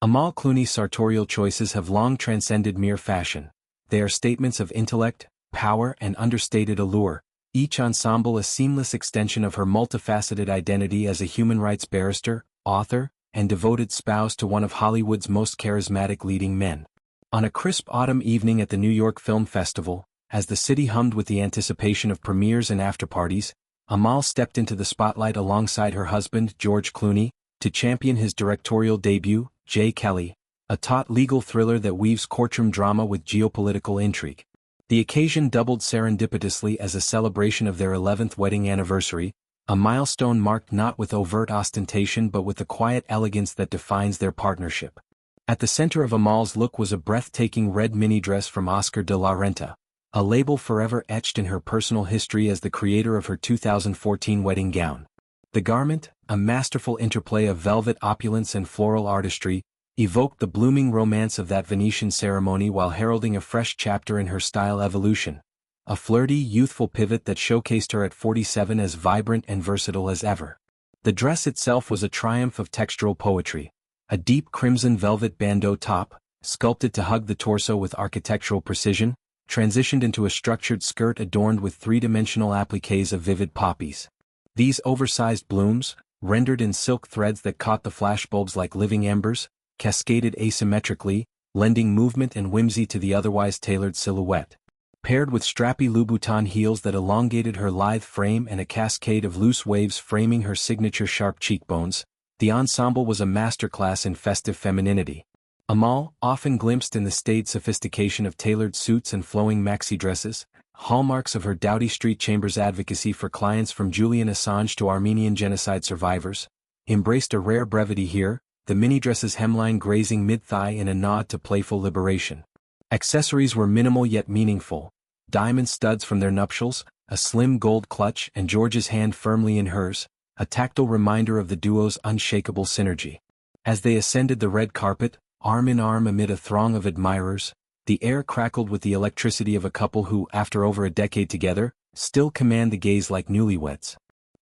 Amal Clooney's sartorial choices have long transcended mere fashion. They are statements of intellect, power and understated allure, each ensemble a seamless extension of her multifaceted identity as a human rights barrister, author, and devoted spouse to one of Hollywood's most charismatic leading men. On a crisp autumn evening at the New York Film Festival, as the city hummed with the anticipation of premieres and afterparties, Amal stepped into the spotlight alongside her husband, George Clooney, to champion his directorial debut, J. Kelly, a taut legal thriller that weaves courtroom drama with geopolitical intrigue. The occasion doubled serendipitously as a celebration of their 11th wedding anniversary, a milestone marked not with overt ostentation but with the quiet elegance that defines their partnership. At the center of Amal's look was a breathtaking red mini-dress from Oscar de la Renta, a label forever etched in her personal history as the creator of her 2014 wedding gown. The garment, a masterful interplay of velvet opulence and floral artistry, evoked the blooming romance of that Venetian ceremony while heralding a fresh chapter in her style evolution, a flirty, youthful pivot that showcased her at 47 as vibrant and versatile as ever. The dress itself was a triumph of textural poetry, a deep crimson velvet bandeau top, sculpted to hug the torso with architectural precision, transitioned into a structured skirt adorned with three-dimensional appliques of vivid poppies. These oversized blooms, rendered in silk threads that caught the flashbulbs like living embers, cascaded asymmetrically, lending movement and whimsy to the otherwise tailored silhouette. Paired with strappy Louboutin heels that elongated her lithe frame and a cascade of loose waves framing her signature sharp cheekbones, the ensemble was a masterclass in festive femininity. Amal, often glimpsed in the staid sophistication of tailored suits and flowing maxi dresses, hallmarks of her Doughty Street Chamber's advocacy for clients from Julian Assange to Armenian genocide survivors, embraced a rare brevity here, the mini-dress's hemline grazing mid-thigh in a nod to playful liberation. Accessories were minimal yet meaningful, diamond studs from their nuptials, a slim gold clutch and George's hand firmly in hers, a tactile reminder of the duo's unshakable synergy. As they ascended the red carpet, arm in arm amid a throng of admirers, the air crackled with the electricity of a couple who, after over a decade together, still command the gaze like newlyweds.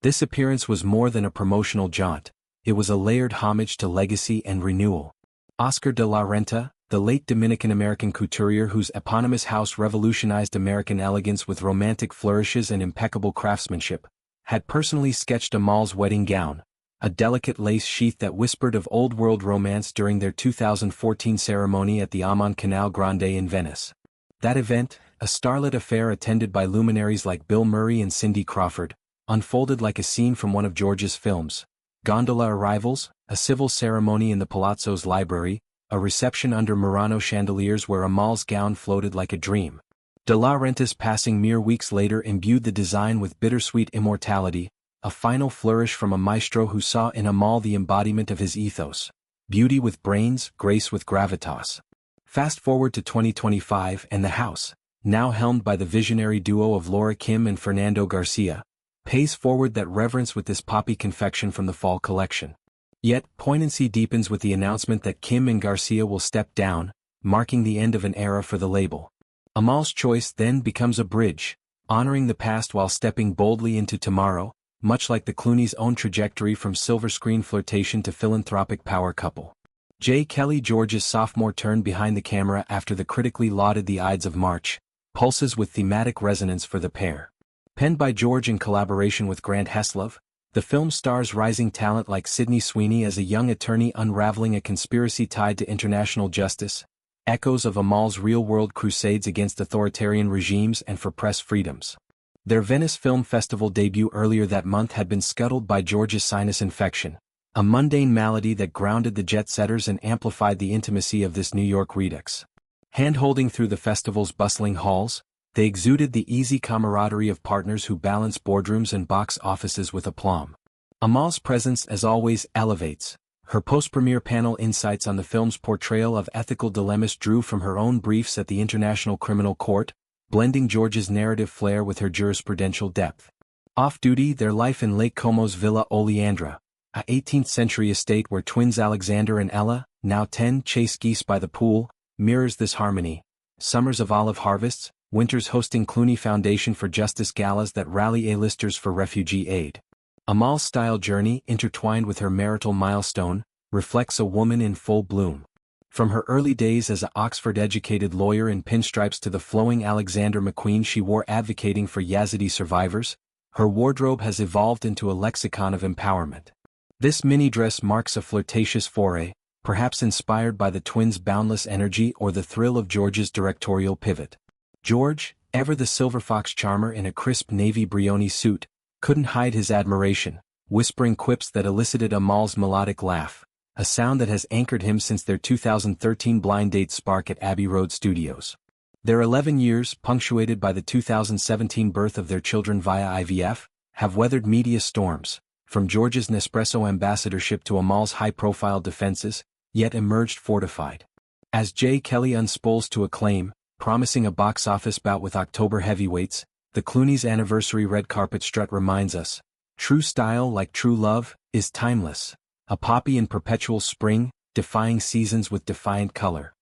This appearance was more than a promotional jaunt. It was a layered homage to legacy and renewal. Oscar de la Renta, the late Dominican-American couturier whose eponymous house revolutionized American elegance with romantic flourishes and impeccable craftsmanship, had personally sketched Amal's wedding gown, a delicate lace sheath that whispered of old-world romance during their 2014 ceremony at the Amman Canal Grande in Venice. That event, a starlit affair attended by luminaries like Bill Murray and Cindy Crawford, unfolded like a scene from one of George's films. Gondola arrivals, a civil ceremony in the Palazzo's library, a reception under Murano chandeliers where Amal's gown floated like a dream. De la Renta's passing mere weeks later imbued the design with bittersweet immortality, a final flourish from a maestro who saw in Amal the embodiment of his ethos: beauty with brains, grace with gravitas. Fast forward to 2025 and the house, now helmed by the visionary duo of Laura Kim and Fernando Garcia, pays forward that reverence with this poppy confection from the fall collection. Yet, poignancy deepens with the announcement that Kim and Garcia will step down, marking the end of an era for the label. Amal's choice then becomes a bridge, honoring the past while stepping boldly into tomorrow, much like the Clooney's own trajectory from silver screen flirtation to philanthropic power couple. J. Kelly, George's sophomore turn behind the camera after the critically lauded The Ides of March, pulses with thematic resonance for the pair. Penned by George in collaboration with Grant Heslov, the film stars rising talent like Sydney Sweeney as a young attorney unraveling a conspiracy tied to international justice, echoes of Amal's real-world crusades against authoritarian regimes and for press freedoms. Their Venice Film Festival debut earlier that month had been scuttled by George's sinus infection, a mundane malady that grounded the jet-setters and amplified the intimacy of this New York redux. Hand-holding through the festival's bustling halls, they exuded the easy camaraderie of partners who balance boardrooms and box offices with aplomb. Amal's presence, as always, elevates. Her post-premiere panel insights on the film's portrayal of ethical dilemmas drew from her own briefs at the International Criminal Court, blending George's narrative flair with her jurisprudential depth. Off-duty, their life in Lake Como's Villa Oleandra, a 18th-century estate where twins Alexander and Ella, now 10, chase geese by the pool, mirrors this harmony. Summers of olive harvests, winters hosting Clooney Foundation for Justice galas that rally A-listers for refugee aid. Amal's style journey, intertwined with her marital milestone, reflects a woman in full bloom. From her early days as an Oxford-educated lawyer in pinstripes to the flowing Alexander McQueen she wore advocating for Yazidi survivors, her wardrobe has evolved into a lexicon of empowerment. This mini-dress marks a flirtatious foray, perhaps inspired by the twins' boundless energy or the thrill of George's directorial pivot. George, ever the silver fox charmer in a crisp navy brioni suit, couldn't hide his admiration, whispering quips that elicited Amal's melodic laugh, a sound that has anchored him since their 2013 blind date spark at Abbey Road Studios. Their 11 years, punctuated by the 2017 birth of their children via IVF, have weathered media storms, from George's Nespresso ambassadorship to Amal's high-profile defenses, yet emerged fortified. As Jay Kelly unspools to acclaim, promising a box office bout with October heavyweights, the Clooney's anniversary red carpet strut reminds us, true style, like true love, is timeless, a poppy in perpetual spring, defying seasons with defiant color.